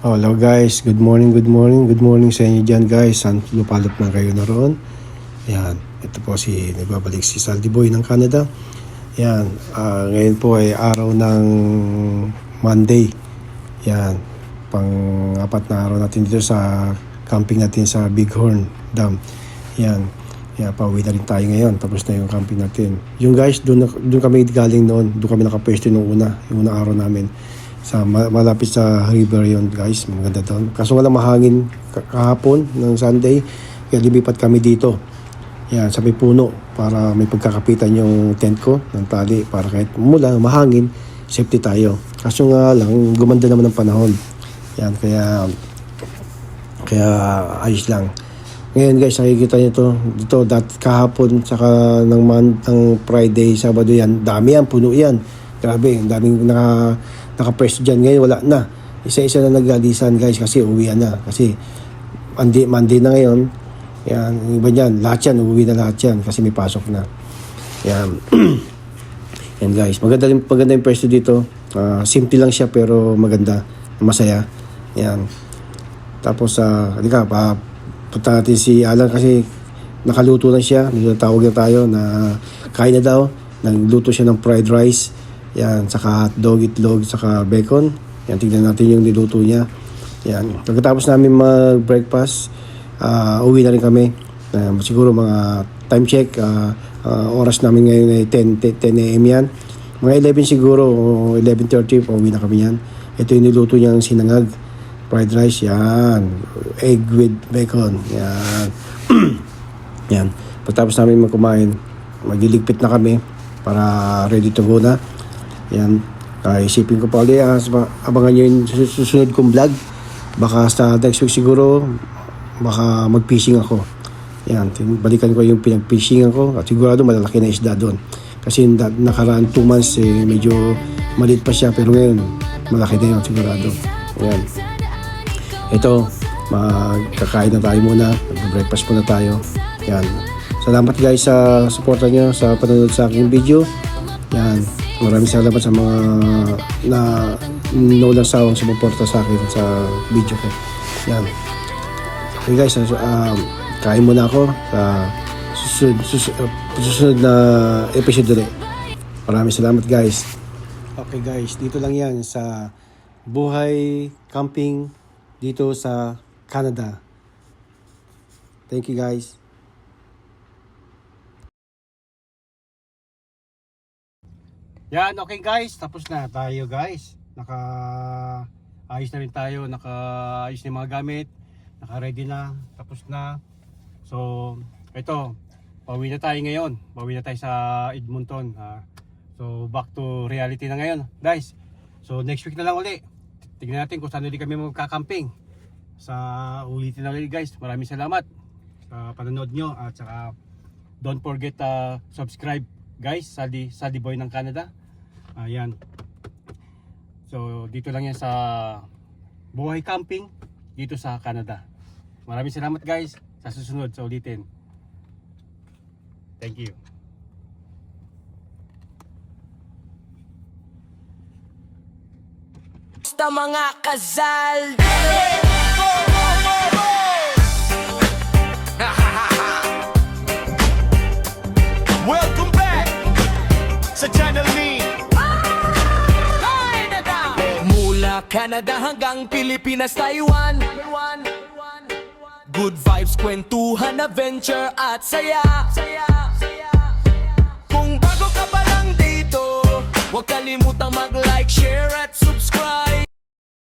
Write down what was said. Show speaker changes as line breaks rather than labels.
Oh, hello guys, good morning, good morning sa inyo dyan guys. Saan lupalop na kayo na roon? Yan, ito po nagbabalik si Saldi Boy ng Canada. Yan, ngayon po ay araw ng Monday. Yan, pang-apat na araw natin dito sa camping natin sa Bighorn Dam. Yan, pauwi na rin tayo ngayon. Tapos na yung camping natin. Yung guys, doon kami galing noon. Doon kami nakapwesto yung unang araw namin. Sa malapit sa river yon guys, maganda doon. Kaso walang mahangin kahapon ng Sunday, kaya lumipat kami dito. Yan, sa may puno para may pagkakapitan yung tent ko ng tali para kahit mula mahangin, safety tayo. Kaso nga lang, gumanda naman ang panahon. Yan, kaya ayos lang. Ngayon guys, nakikita nyo dito kahapon saka ng Friday, Sabado yan, dami yan, puno yan. Grabe, daming naka-press dyan. Ngayon wala na. Isa-isa na naglalisan guys kasi uwian na. Kasi Monday na ngayon. Yan, iba dyan. Lahat yan, uwi na lahat yan kasi may pasok na. Yan. Yan guys. Maganda yung press dito. Simple lang siya pero maganda. Masaya. Yan. Tapos, halika, punta natin si Alan kasi nakaluto na siya. Tawag na tayo na kain na daw. Nagluto siya ng fried rice. Yan, saka hotdog, itlog, saka bacon. Yan, tignan natin yung niluto niya. Yan. Pagkatapos namin mag-breakfast, uwi na rin kami. Siguro mga time check, oras namin ngayon ay 10 a.m. yan. Mga 11 siguro, o 11:30, uwi na kami yan. Ito yung niluto niyang sinangag. Fried rice, yan. Egg with bacon, yan. Yan. Pagkatapos namin magkumain, magliligpit na kami para ready to go na. Yan, isipin ko pa ulit, abangan nyo yung susunod kong vlog. Baka sa next week siguro, baka mag-fishing ako. Yan, balikan ko yung pinag-fishingan ko. At sigurado malalaki na isda doon. Kasi nakaraan 2 months, medyo maliit pa siya. Pero ngayon, malaki na yun, sigurado. Yan. Ito, magkakain na tayo muna. Mag-breakfast muna tayo. Yan. Salamat guys sa suporta nyo, sa panonood sa aking video. Yan. Maraming salamat sa mga na walang sawang sumuporta sa akin sa video ko. Yan. Okay guys, kain muna ako sa susunod na episode ulit. Maraming salamat guys. Okay guys, dito lang yan sa buhay camping dito sa Canada. Thank you guys. Yan, okay guys, tapos na tayo guys. Ayos na rin tayo, ayos na yung mga gamit, naka-ready na, tapos na. So, ito, pauwi na tayo ngayon. Pauwi na tayo sa Edmonton. So, back to reality na ngayon, guys. So, next week na lang uli. Tignan natin kung saan ulit kami magkakamping. Ulitin na ulit guys. Maraming salamat sa panonood nyo. At saka, don't forget subscribe guys, Saldi Boy ng Canada. Ayan. So dito lang yan sa buhay camping dito sa Canada. Maraming salamat guys. Sa susunod sa ulitin. Thank you.
Basta mga kasal.
Welcome back sa channel ni
Mula Canada hanggang Pilipinas, Taiwan. Good vibes, kwentuhan, adventure at saya. Kung bago ka pa lang dito, huwag kalimutang mag-like, share at